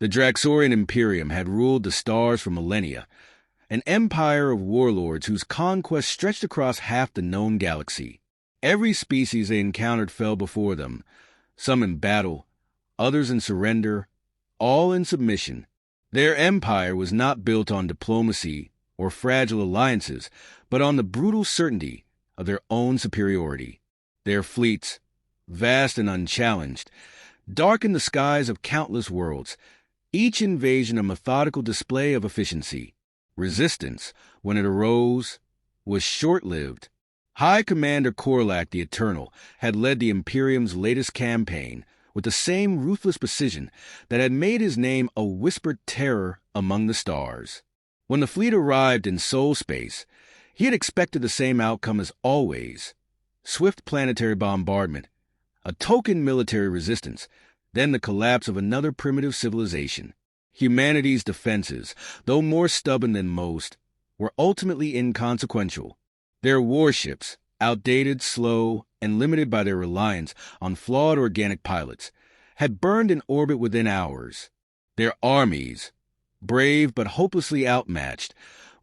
The Draxorian Imperium had ruled the stars for millennia, an empire of warlords whose conquest stretched across half the known galaxy. Every species they encountered fell before them, some in battle, others in surrender, all in submission. Their empire was not built on diplomacy or fragile alliances, but on the brutal certainty of their own superiority. Their fleets, vast and unchallenged, darkened the skies of countless worlds, each invasion a methodical display of efficiency. Resistance, when it arose, was short-lived. High Commander Korlak the Eternal had led the Imperium's latest campaign with the same ruthless precision that had made his name a whispered terror among the stars. When the fleet arrived in soul space, he had expected the same outcome as always: swift planetary bombardment, a token military resistance, then the collapse of another primitive civilization. Humanity's defenses, though more stubborn than most, were ultimately inconsequential. Their warships, outdated, slow, and limited by their reliance on flawed organic pilots, had burned in orbit within hours. Their armies, brave but hopelessly outmatched,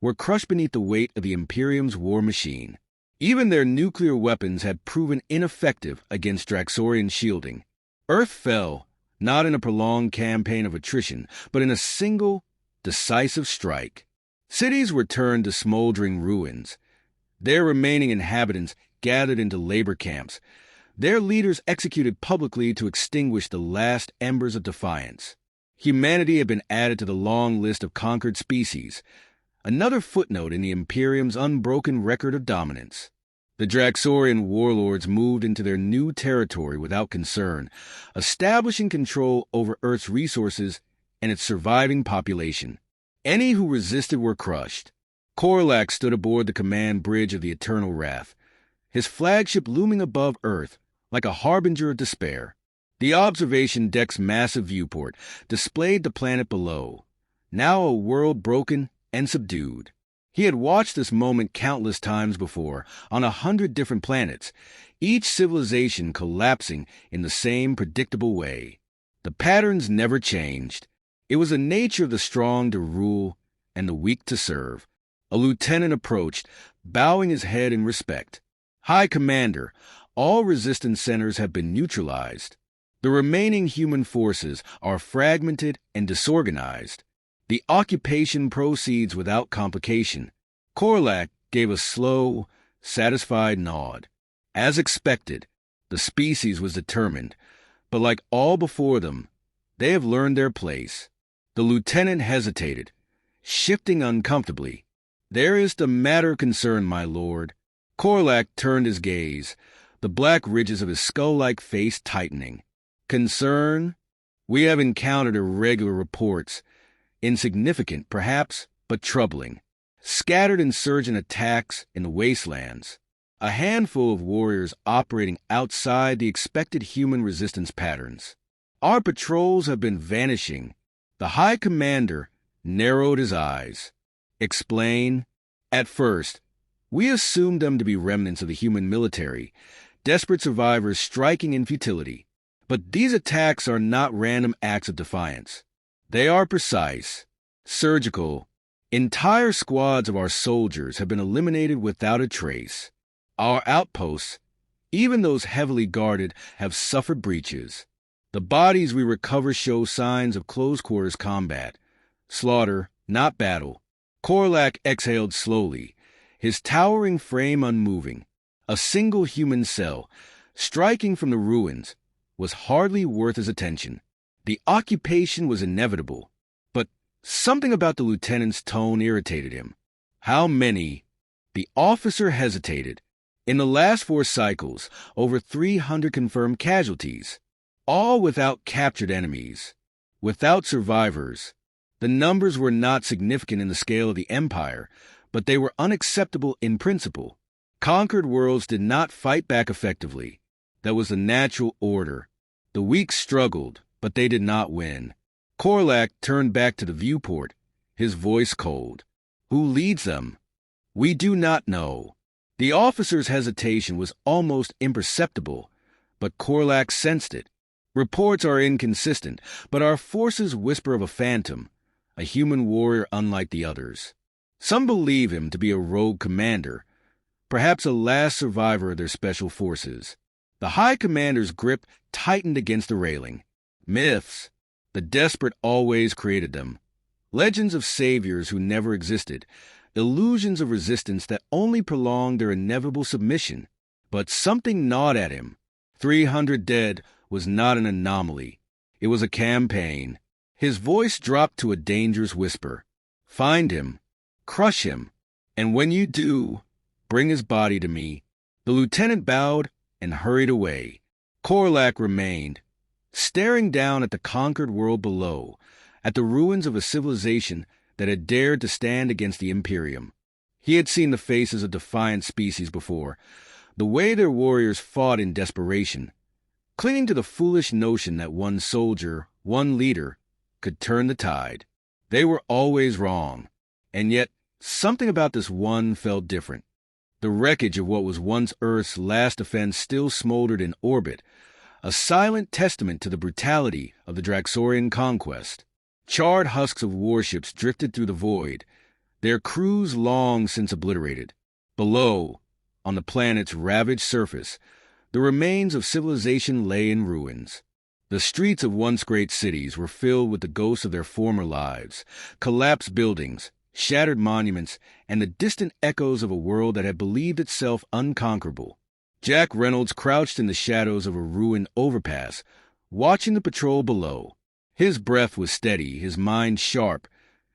were crushed beneath the weight of the Imperium's war machine. Even their nuclear weapons had proven ineffective against Draxorian shielding. Earth fell, not in a prolonged campaign of attrition, but in a single, decisive strike. Cities were turned to smoldering ruins. Their remaining inhabitants gathered into labor camps, their leaders executed publicly to extinguish the last embers of defiance. Humanity had been added to the long list of conquered species, another footnote in the Imperium's unbroken record of dominance. The Draxorian warlords moved into their new territory without concern, establishing control over Earth's resources and its surviving population. Any who resisted were crushed. Korlak stood aboard the command bridge of the Eternal Wrath, his flagship looming above Earth like a harbinger of despair. The observation deck's massive viewport displayed the planet below, now a world broken and subdued. He had watched this moment countless times before, on 100 different planets, each civilization collapsing in the same predictable way. The patterns never changed. It was the nature of the strong to rule and the weak to serve. A lieutenant approached, bowing his head in respect. "High Commander, all resistance centers have been neutralized. The remaining human forces are fragmented and disorganized. The occupation proceeds without complication." Korlak gave a slow, satisfied nod. As expected, the species was determined, but like all before them, they have learned their place. The lieutenant hesitated, shifting uncomfortably. "There is the matter of concern, my lord." Korlak turned his gaze, the black ridges of his skull-like face tightening. "Concern? We have encountered irregular reports. Insignificant, perhaps, but troubling. Scattered insurgent attacks in the wastelands. A handful of warriors operating outside the expected human resistance patterns. Our patrols have been vanishing." The High Commander narrowed his eyes. "Explain." "At first, we assumed them to be remnants of the human military, desperate survivors striking in futility. But these attacks are not random acts of defiance. They are precise, surgical. Entire squads of our soldiers have been eliminated without a trace. Our outposts, even those heavily guarded, have suffered breaches. The bodies we recover show signs of close-quarters combat. Slaughter, not battle." Korlak exhaled slowly, his towering frame unmoving. A single human cell, striking from the ruins, was hardly worth his attention. The occupation was inevitable, but something about the lieutenant's tone irritated him. "How many?" The officer hesitated. "In the last 4 cycles, over 300 confirmed casualties, all without captured enemies, without survivors. The numbers were not significant in the scale of the Empire, but they were unacceptable in principle. Conquered worlds did not fight back effectively. That was the natural order. The weak struggled, but they did not win." Korlak turned back to the viewport, his voice cold. "Who leads them?" "We do not know." The officer's hesitation was almost imperceptible, but Korlak sensed it. Reports are inconsistent, but our forces whisper of a phantom, a human warrior unlike the others. Some believe him to be a rogue commander, perhaps a last survivor of their special forces. The High Commander's grip tightened against the railing. Myths. The desperate always created them. Legends of saviors who never existed. Illusions of resistance that only prolonged their inevitable submission. But something gnawed at him. 300 dead was not an anomaly. It was a campaign. His voice dropped to a dangerous whisper. Find him. Crush him. And when you do, bring his body to me. The lieutenant bowed and hurried away. Korlak remained, staring down at the conquered world below, at the ruins of a civilization that had dared to stand against the Imperium. He had seen the faces of defiant species before, the way their warriors fought in desperation, clinging to the foolish notion that one soldier, one leader, could turn the tide. They were always wrong, and yet something about this one felt different. The wreckage of what was once Earth's last defense still smoldered in orbit, a silent testament to the brutality of the Draxorian conquest. Charred husks of warships drifted through the void, their crews long since obliterated. Below, on the planet's ravaged surface, the remains of civilization lay in ruins. The streets of once great cities were filled with the ghosts of their former lives, collapsed buildings, shattered monuments, and the distant echoes of a world that had believed itself unconquerable. Jack Reynolds crouched in the shadows of a ruined overpass, watching the patrol below. His breath was steady, his mind sharp,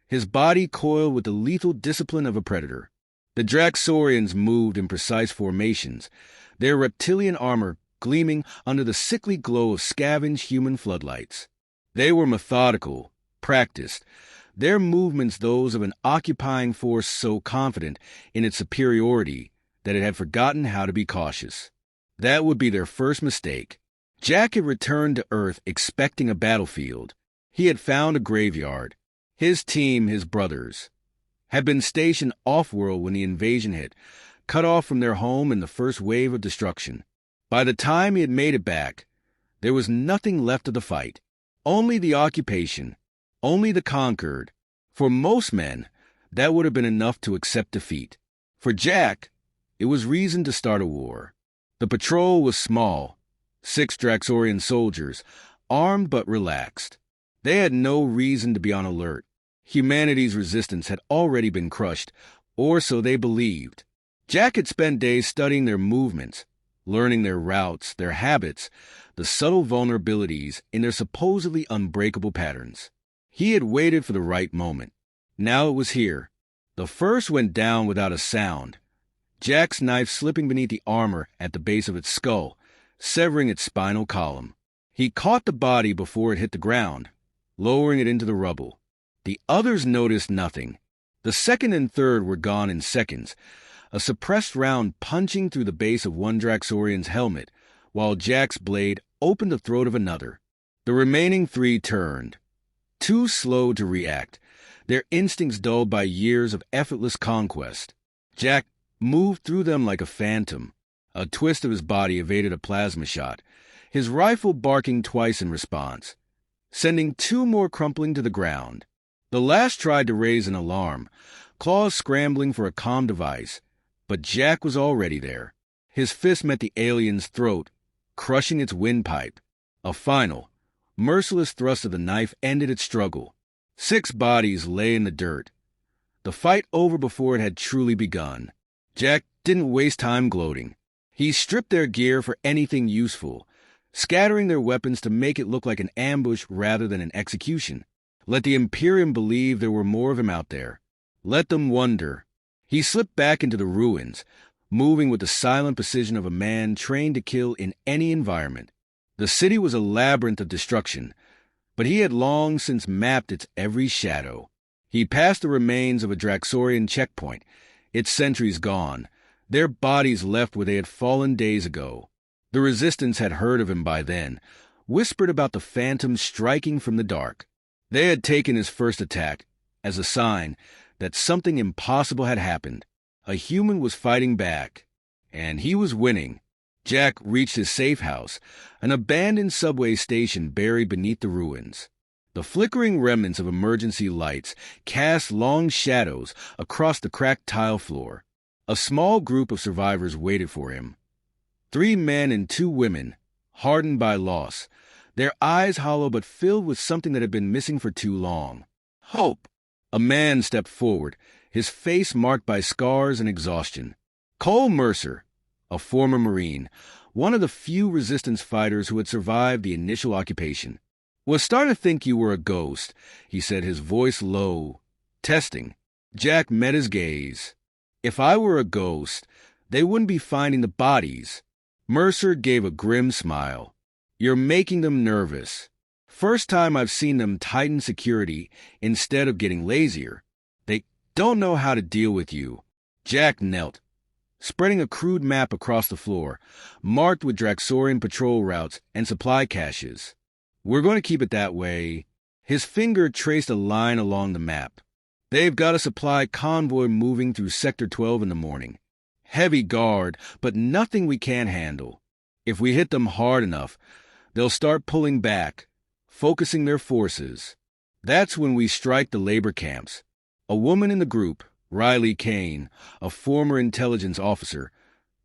his body coiled with the lethal discipline of a predator. The Draxorians moved in precise formations, their reptilian armor gleaming under the sickly glow of scavenged human floodlights. They were methodical, practiced, their movements those of an occupying force so confident in its superiority that it had forgotten how to be cautious. That would be their first mistake. Jack had returned to Earth expecting a battlefield. He had found a graveyard. His team, his brothers, had been stationed off-world when the invasion hit, cut off from their home in the first wave of destruction. By the time he had made it back, there was nothing left of the fight. Only the occupation, only the conquered. For most men, that would have been enough to accept defeat. For Jack, it was reason to start a war. The patrol was small, 6 Draxorian soldiers, armed but relaxed. They had no reason to be on alert. Humanity's resistance had already been crushed, or so they believed. Jack had spent days studying their movements, learning their routes, their habits, the subtle vulnerabilities in their supposedly unbreakable patterns. He had waited for the right moment. Now it was here. The first went down without a sound, Jack's knife slipping beneath the armor at the base of its skull, severing its spinal column. He caught the body before it hit the ground, lowering it into the rubble. The others noticed nothing. The second and third were gone in seconds, a suppressed round punching through the base of one Draxorian's helmet, while Jack's blade opened the throat of another. The remaining 3 turned, too slow to react, their instincts dulled by years of effortless conquest. Jack moved through them like a phantom. A twist of his body evaded a plasma shot, his rifle barking twice in response, sending 2 more crumpling to the ground. The last tried to raise an alarm, claws scrambling for a comm device, but Jack was already there. His fist met the alien's throat, crushing its windpipe. A final, merciless thrust of the knife ended its struggle. 6 bodies lay in the dirt, the fight over before it had truly begun. Jack didn't waste time gloating. He stripped their gear for anything useful, scattering their weapons to make it look like an ambush rather than an execution. Let the Imperium believe there were more of him out there. Let them wonder. He slipped back into the ruins, moving with the silent precision of a man trained to kill in any environment. The city was a labyrinth of destruction, but he had long since mapped its every shadow. He passed the remains of a Draxorian checkpoint, its sentries gone, their bodies left where they had fallen days ago. The resistance had heard of him by then, whispered about the phantom striking from the dark. They had taken his first attack as a sign that something impossible had happened. A human was fighting back, and he was winning. Jack reached his safe house, an abandoned subway station buried beneath the ruins. The flickering remnants of emergency lights cast long shadows across the cracked tile floor. A small group of survivors waited for him. 3 men and 2 women, hardened by loss, their eyes hollow but filled with something that had been missing for too long. Hope. A man stepped forward, his face marked by scars and exhaustion. Cole Mercer, a former Marine, one of the few resistance fighters who had survived the initial occupation. "Was starting to think you were a ghost," he said, his voice low, testing. Jack met his gaze. "If I were a ghost, they wouldn't be finding the bodies." Mercer gave a grim smile. "You're making them nervous. First time I've seen them tighten security instead of getting lazier. They don't know how to deal with you." Jack knelt, spreading a crude map across the floor, marked with Draxorian patrol routes and supply caches. "We're going to keep it that way." His finger traced a line along the map. "They've got a supply convoy moving through Sector 12 in the morning. Heavy guard, but nothing we can't handle. If we hit them hard enough, they'll start pulling back, focusing their forces. That's when we strike the labor camps." A woman in the group, Riley Kane, a former intelligence officer,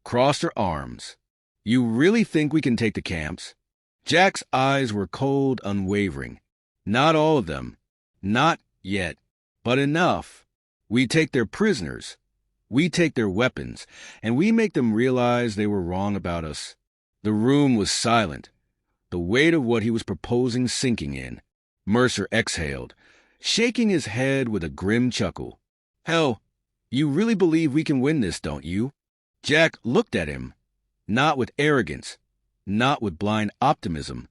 crossed her arms. "You really think we can take the camps?" Jack's eyes were cold, unwavering. "Not all of them. Not yet. But enough. We take their prisoners. We take their weapons, and we make them realize they were wrong about us." The room was silent, the weight of what he was proposing sinking in. Mercer exhaled, shaking his head with a grim chuckle. "Hell, you really believe we can win this, don't you?" Jack looked at him, not with arrogance, not with blind optimism,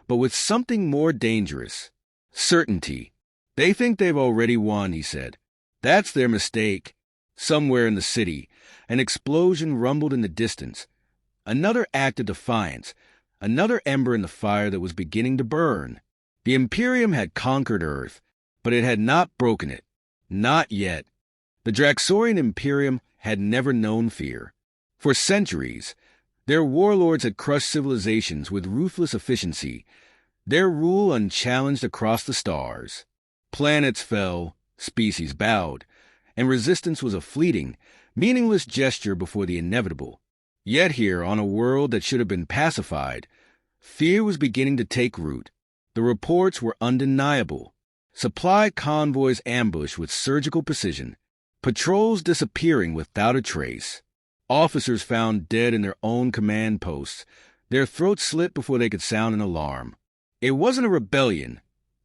but with something more dangerous. Certainty. "They think they've already won," he said. "That's their mistake." Somewhere in the city, an explosion rumbled in the distance. Another act of defiance, another ember in the fire that was beginning to burn. The Imperium had conquered Earth, but it had not broken it. Not yet. The Draxorian Imperium had never known fear. For centuries, their warlords had crushed civilizations with ruthless efficiency, their rule unchallenged across the stars. Planets fell, species bowed, and resistance was a fleeting, meaningless gesture before the inevitable. Yet here, on a world that should have been pacified, fear was beginning to take root. The reports were undeniable. Supply convoys ambushed with surgical precision, patrols disappearing without a trace, officers found dead in their own command posts, their throats slit before they could sound an alarm. It wasn't a rebellion,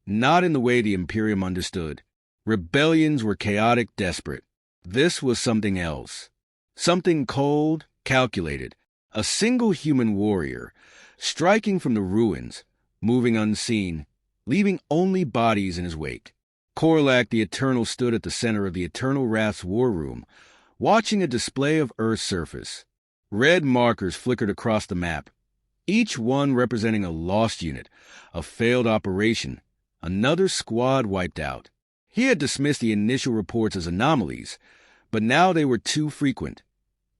not in the way the Imperium understood. Rebellions were chaotic, desperate. This was something else. Something cold, calculated. A single human warrior, striking from the ruins, moving unseen, leaving only bodies in his wake. Korlak the Eternal stood at the center of the Eternal Wrath's war room, watching a display of Earth's surface. Red markers flickered across the map, each one representing a lost unit, a failed operation, another squad wiped out. He had dismissed the initial reports as anomalies, but now they were too frequent,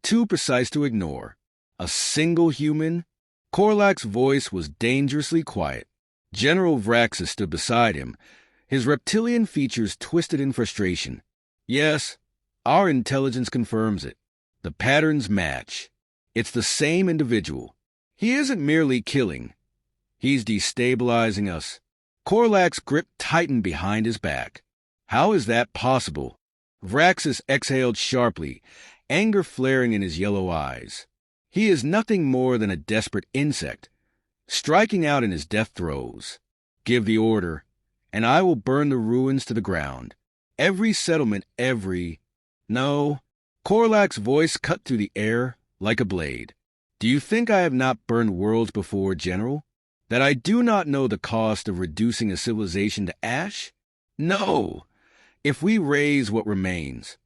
too precise to ignore. A single human? Korlak's voice was dangerously quiet. General Vraxis stood beside him, his reptilian features twisted in frustration. "Yes, our intelligence confirms it. The patterns match. It's the same individual. He isn't merely killing. He's destabilizing us." Korlak's grip tightened behind his back. "How is that possible?" Vraxis exhaled sharply, anger flaring in his yellow eyes. "He is nothing more than a desperate insect, striking out in his death throes. Give the order, and I will burn the ruins to the ground. Every settlement, every—" "No." Korlak's voice cut through the air like a blade. "Do you think I have not burned worlds before, General? That I do not know the cost of reducing a civilization to ash? No. If we raise what remains,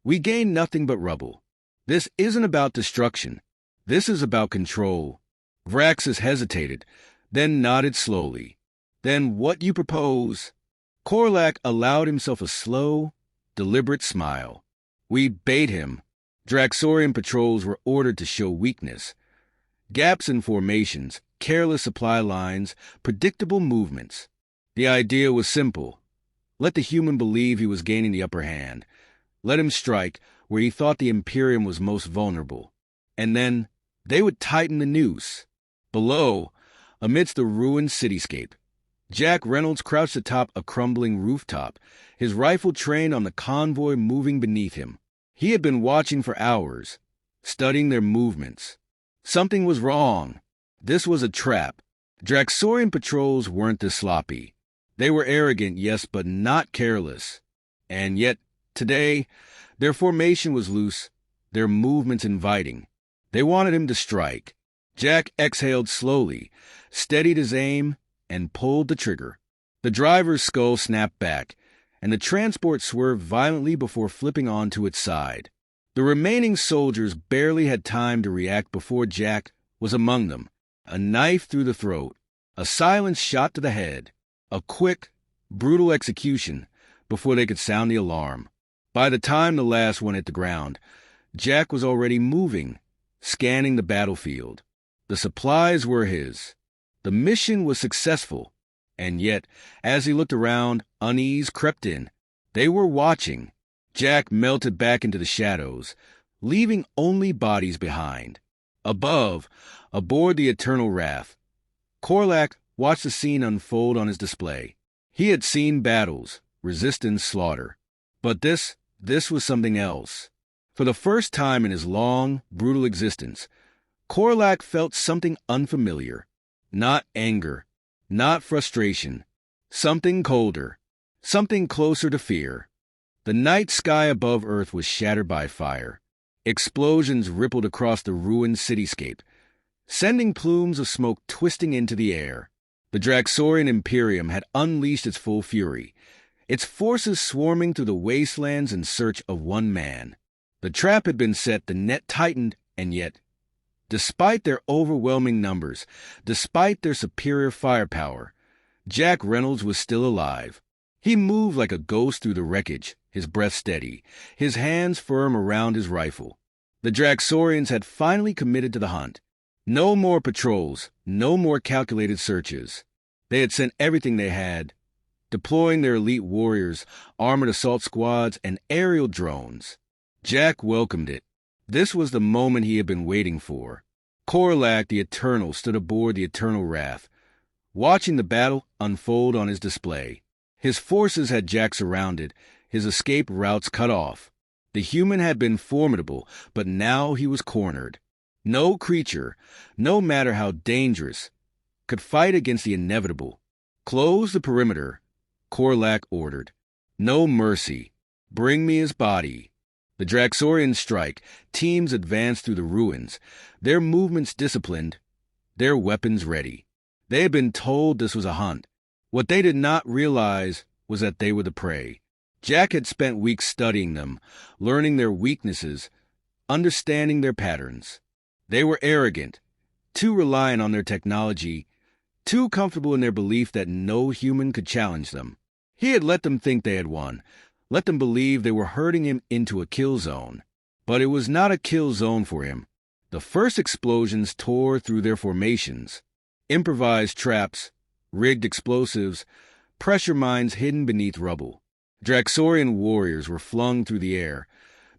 we gain nothing but rubble. This isn't about destruction. This is about control." Vraxis hesitated, then nodded slowly. "Then what you propose?" Korlak allowed himself a slow, deliberate smile. "We bait him. Draxorian patrols were ordered to show weakness. Gaps in formations, careless supply lines, predictable movements. The idea was simple. Let the human believe he was gaining the upper hand. Let him strike where he thought the Imperium was most vulnerable. And then they would tighten the noose. Below, amidst the ruined cityscape, Jack Reynolds crouched atop a crumbling rooftop, his rifle trained on the convoy moving beneath him. He had been watching for hours, studying their movements. Something was wrong. This was a trap. Draxorian patrols weren't this sloppy. They were arrogant, yes, but not careless. And yet, today, their formation was loose, their movements inviting. They wanted him to strike. Jack exhaled slowly, steadied his aim, and pulled the trigger. The driver's skull snapped back, and the transport swerved violently before flipping onto its side. The remaining soldiers barely had time to react before Jack was among them. A knife through the throat, a silent shot to the head, a quick, brutal execution before they could sound the alarm. By the time the last one hit the ground, Jack was already moving, scanning the battlefield. The supplies were his. The mission was successful, and yet, as he looked around, unease crept in. They were watching. Jack melted back into the shadows, leaving only bodies behind. Above, aboard the Eternal Wrath, Korlak watched the scene unfold on his display. He had seen battles, resistance, slaughter. But this was something else. For the first time in his long, brutal existence, Korlak felt something unfamiliar. Not anger, not frustration. Something colder, something closer to fear. The night sky above Earth was shattered by fire. Explosions rippled across the ruined cityscape, sending plumes of smoke twisting into the air. The Draxorian Imperium had unleashed its full fury, its forces swarming through the wastelands in search of one man. The trap had been set, the net tightened, and yet, despite their overwhelming numbers, despite their superior firepower, Jack Reynolds was still alive. He moved like a ghost through the wreckage, his breath steady, his hands firm around his rifle. The Draxorians had finally committed to the hunt. No more patrols, no more calculated searches. They had sent everything they had, deploying their elite warriors, armored assault squads, and aerial drones. Jack welcomed it. This was the moment he had been waiting for. Korlak, the Eternal, stood aboard the Eternal Wrath, watching the battle unfold on his display. His forces had Jack surrounded, his escape routes cut off. The human had been formidable, but now he was cornered. No creature, no matter how dangerous, could fight against the inevitable. Close the perimeter, Korlak ordered. No mercy. Bring me his body. The Draxorians strike. Teams advance through the ruins, their movements disciplined, their weapons ready. They had been told this was a hunt. What they did not realize was that they were the prey. Jack had spent weeks studying them, learning their weaknesses, understanding their patterns. They were arrogant, too reliant on their technology, too comfortable in their belief that no human could challenge them. He had let them think they had won, let them believe they were herding him into a kill zone. But it was not a kill zone for him. The first explosions tore through their formations. Improvised traps, rigged explosives, pressure mines hidden beneath rubble. Draxorian warriors were flung through the air,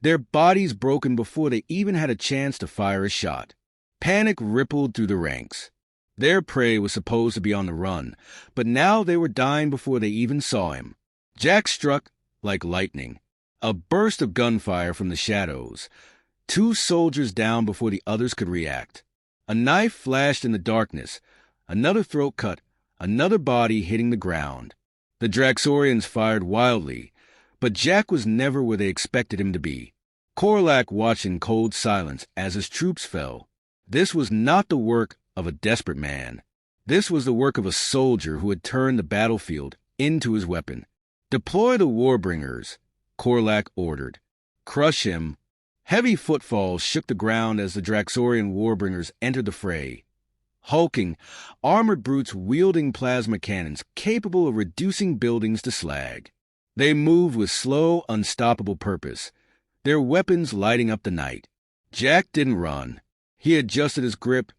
their bodies broken before they even had a chance to fire a shot. Panic rippled through the ranks. Their prey was supposed to be on the run, but now they were dying before they even saw him. Jack struck like lightning. A burst of gunfire from the shadows. 2 soldiers down before the others could react. A knife flashed in the darkness. Another throat cut. Another body hitting the ground. The Draxorians fired wildly, but Jack was never where they expected him to be. Korlak watched in cold silence as his troops fell. This was not the work of a desperate man. This was the work of a soldier who had turned the battlefield into his weapon. Deploy the Warbringers, Korlak ordered. Crush him. Heavy footfalls shook the ground as the Draxorian Warbringers entered the fray. Hulking, armored brutes wielding plasma cannons capable of reducing buildings to slag. They moved with slow, unstoppable purpose, their weapons lighting up the night. Jack didn't run. He adjusted his grip,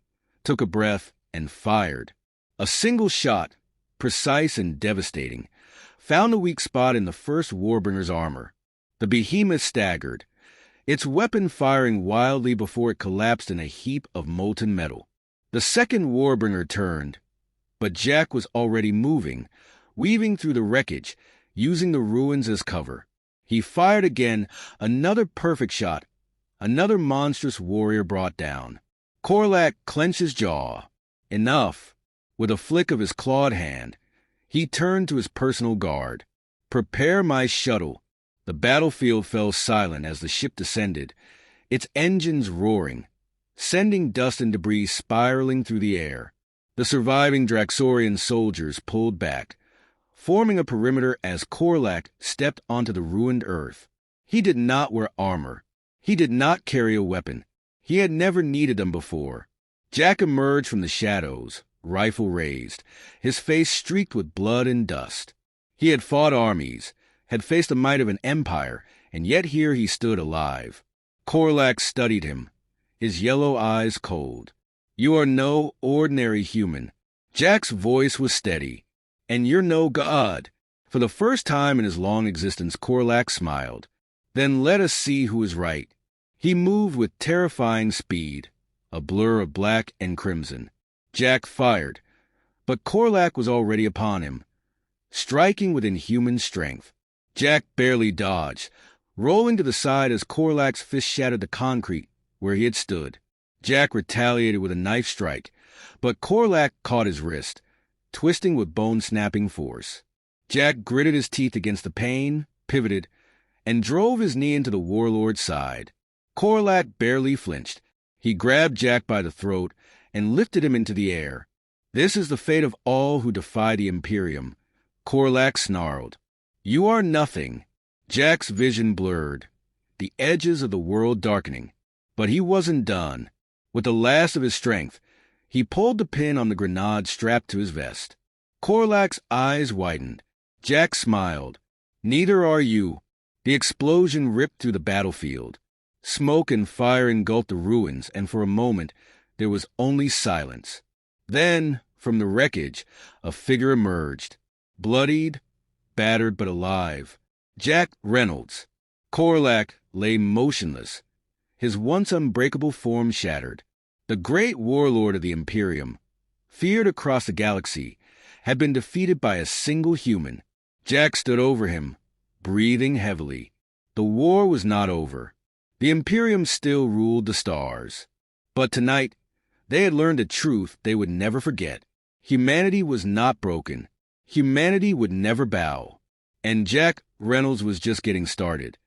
took a breath, and fired. A single shot, precise and devastating, found a weak spot in the first Warbringer's armor. The behemoth staggered, its weapon firing wildly before it collapsed in a heap of molten metal. The second Warbringer turned, but Jack was already moving, weaving through the wreckage, using the ruins as cover. He fired again, another perfect shot, another monstrous warrior brought down. Korlak clenched his jaw. Enough. With a flick of his clawed hand, he turned to his personal guard. Prepare my shuttle. The battlefield fell silent as the ship descended, its engines roaring, sending dust and debris spiraling through the air. The surviving Draxorian soldiers pulled back, forming a perimeter as Korlak stepped onto the ruined earth. He did not wear armor. He did not carry a weapon. He had never needed them before. Jack emerged from the shadows, rifle raised, his face streaked with blood and dust. He had fought armies, had faced the might of an empire, and yet here he stood alive. Korlak studied him, his yellow eyes cold. You are no ordinary human. Jack's voice was steady. And you're no god. For the first time in his long existence, Korlak smiled. Then let us see who is right. He moved with terrifying speed, a blur of black and crimson. Jack fired, but Korlak was already upon him, striking with inhuman strength. Jack barely dodged, rolling to the side as Korlak's fist shattered the concrete where he had stood. Jack retaliated with a knife strike, but Korlak caught his wrist, twisting with bone-snapping force. Jack gritted his teeth against the pain, pivoted, and drove his knee into the Warlord's side. Korlak barely flinched. He grabbed Jack by the throat and lifted him into the air. This is the fate of all who defy the Imperium. Korlak snarled. You are nothing. Jack's vision blurred, the edges of the world darkening. But he wasn't done. With the last of his strength, he pulled the pin on the grenade strapped to his vest. Korlak's eyes widened. Jack smiled. Neither are you. The explosion ripped through the battlefield. Smoke and fire engulfed the ruins, and for a moment there was only silence. Then, from the wreckage, a figure emerged, bloodied, battered but alive. Jack Reynolds. Korlak lay motionless, his once unbreakable form shattered. The great warlord of the Imperium, feared across the galaxy, had been defeated by a single human. Jack stood over him, breathing heavily. The war was not over. The Imperium still ruled the stars. But tonight, they had learned a truth they would never forget. Humanity was not broken. Humanity would never bow. And Jack Reynolds was just getting started.